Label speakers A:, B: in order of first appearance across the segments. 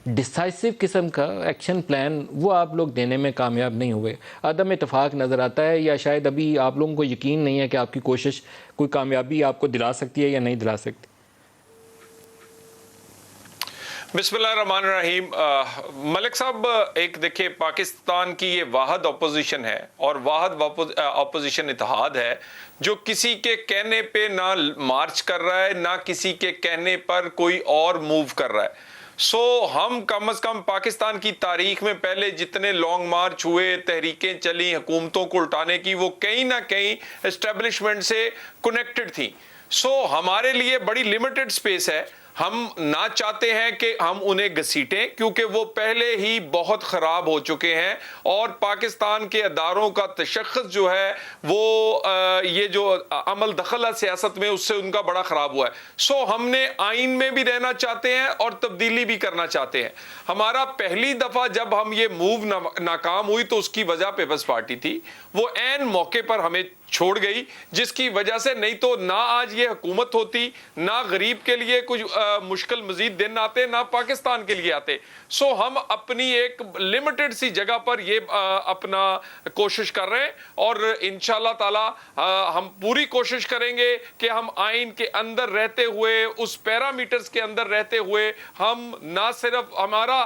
A: Decisive قسم کا action plan وہ آپ لوگ دینے میں کامیاب نہیں ہوئے. عدم اتفاق نظر آتا ہے، یا شاید ابھی آپ لوگوں کو یقین نہیں ہے کہ آپ کی کوشش کوئی کامیابی آپ کو دلا سکتی ہے یا نہیں دلا سکتی.
B: بسم اللہ الرحمن الرحیم. ملک صاحب، ایک دیکھیں، پاکستان کی یہ واحد اپوزیشن ہے اور واحد اپوزیشن اتحاد ہے جو کسی کے کہنے پہ نہ مارچ کر رہا ہے، نہ کسی کے کہنے پر کوئی اور موو کر رہا ہے. ہم کم از کم پاکستان کی تاریخ میں پہلے جتنے لانگ مارچ ہوئے، تحریکیں چلی حکومتوں کو الٹانے کی، وہ کہیں نہ کہیں اسٹیبلشمنٹ سے کنیکٹڈ تھیں. ہمارے لیے بڑی لیمیٹڈ سپیس ہے. ہم نہ چاہتے ہیں کہ ہم انہیں گھسیٹیں کیونکہ وہ پہلے ہی بہت خراب ہو چکے ہیں، اور پاکستان کے اداروں کا تشخص جو ہے وہ یہ جو عمل دخل ہے سیاست میں، اس سے ان کا بڑا خراب ہوا ہے. ہم نے آئین میں بھی رہنا چاہتے ہیں اور تبدیلی بھی کرنا چاہتے ہیں. ہمارا پہلی دفعہ جب ہم یہ موو ناکام ہوئی تو اس کی وجہ پیپلز پارٹی تھی. وہ عین موقع پر ہمیں چھوڑ گئی، جس کی وجہ سے نہیں تو نہ آج یہ حکومت ہوتی، نہ غریب کے لیے کچھ مشکل مزید دن آتے، نہ پاکستان کے لیے آتے. ہم اپنی ایک لیمیٹڈ سی جگہ پر یہ اپنا کوشش کر رہے ہیں، اور انشاءاللہ تعالی ہم پوری کوشش کریں گے کہ ہم آئین کے اندر رہتے ہوئے، اس پیرامیٹرز کے اندر رہتے ہوئے، ہم نہ صرف ہمارا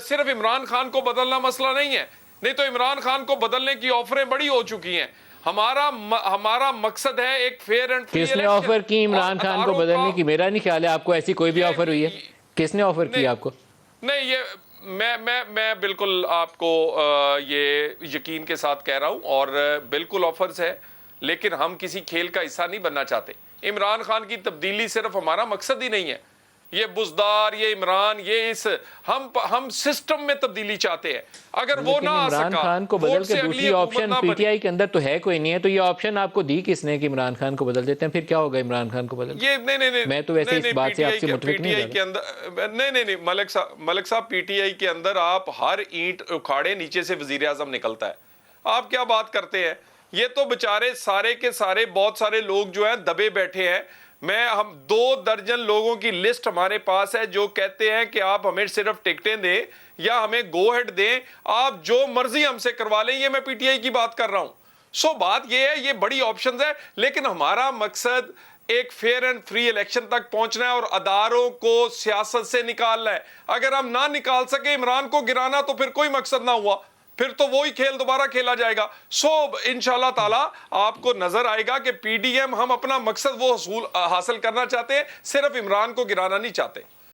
B: صرف عمران خان کو بدلنا مسئلہ نہیں ہے، نہیں تو عمران خان کو بدلنے کی آفریں بڑی ہو چکی ہیں. ہمارا مقصد ہے ایک فیئر اینڈ فری
A: کس نے آفر کی عمران خان کو بدلنے کی؟ میرا نہیں خیال ہے آپ کو ایسی کوئی بھی آفر ہوئی ہے. کس نے آفر کی آپ کو؟
B: نہیں، یہ میں بالکل آپ کو یہ یقین کے ساتھ کہہ رہا ہوں، اور بالکل آفرز ہے، لیکن ہم کسی کھیل کا حصہ نہیں بننا چاہتے. عمران خان کی تبدیلی صرف ہمارا مقصد ہی نہیں ہے. یہ بزدار، یہ عمران، ہم سسٹم میں تبدیلی چاہتے ہیں. اگر وہ نہ آ سکا،
A: عمران خان کو بدل کے دوسری آپشن پی ٹی آئی کے اندر تو ہے کوئی نہیں ہے، تو یہ آپشن آپ کو دی کس نے کہ عمران خان کو بدل دیتے ہیں؟ پھر کیا ہوگا عمران خان کو بدل؟
B: نہیں،
A: میں تو ویسے اس بات سے آپ سے متفق نہیں
B: ہوں. نہیں، ملک صاحب، پی ٹی آئی کے اندر آپ ہر اینٹ اکھاڑے نیچے سے وزیر اعظم نکلتا ہے. آپ کیا بات کرتے ہیں؟ یہ تو بےچارے سارے کے سارے بہت سارے لوگ جو ہیں دبے بیٹھے ہیں. ہم 2 درجن لوگوں کی لسٹ ہمارے پاس ہے جو کہتے ہیں کہ آپ ہمیں صرف ٹکٹیں دیں یا ہمیں گو ہیڈ دیں، آپ جو مرضی ہم سے کروا لیں. یہ میں پی ٹی آئی کی بات کر رہا ہوں. بات یہ ہے، یہ بڑی آپشنز ہے، لیکن ہمارا مقصد ایک فیئر اینڈ فری الیکشن تک پہنچنا ہے اور اداروں کو سیاست سے نکالنا ہے. اگر ہم نہ نکال سکے عمران کو گرانا تو پھر کوئی مقصد نہ ہوا، پھر تو وہی کھیل دوبارہ کھیلا جائے گا. انشاءاللہ تعالی آپ کو نظر آئے گا کہ پی ڈی ایم ہم اپنا مقصد وہ حاصل کرنا چاہتے ہیں، صرف عمران کو گرانا نہیں چاہتے.